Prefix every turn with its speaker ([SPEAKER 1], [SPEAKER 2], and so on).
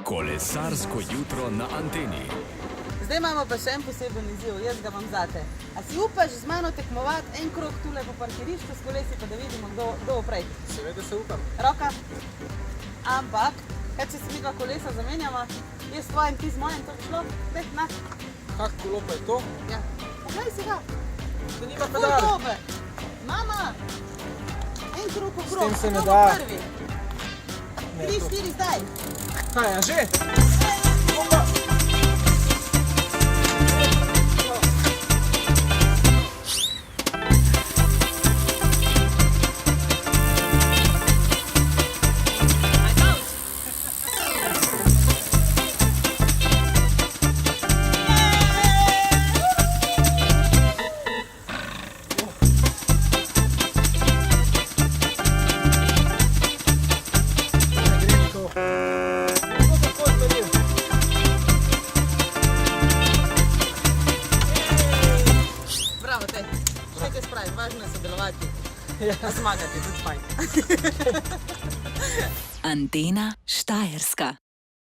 [SPEAKER 1] Kolesarsko jutro na Anteni.
[SPEAKER 2] Zdaj imamo pa še en poseben izziv, jaz ga imam zate. A si upaš z mano tekmovati en krog tule po parkirišču s kolesi, pa da vidimo, kdo bo prej?
[SPEAKER 3] Seveda se upam.
[SPEAKER 2] Roka. Ampak, kaj če se mi dva kolesa zamenjava, jaz s tvojim, ti z mojim, to bi šlo? Dej, na.
[SPEAKER 3] Kak kolo pa je to?
[SPEAKER 2] Ja. Poglej si ga.
[SPEAKER 3] To nima
[SPEAKER 2] Ful
[SPEAKER 3] pedal.
[SPEAKER 2] dober. Mama, en krog po krog.
[SPEAKER 3] tem se ne
[SPEAKER 2] Kdo bo
[SPEAKER 3] da.
[SPEAKER 2] prvi?
[SPEAKER 3] Ne,
[SPEAKER 2] 3,
[SPEAKER 3] to.
[SPEAKER 2] 4, zdaj.
[SPEAKER 3] Kaj, a že?
[SPEAKER 2] Bravo, te. Še kaj spravi, važno je sodelovati. A zmagati, tudi fajn.
[SPEAKER 4] Antena Štajerska.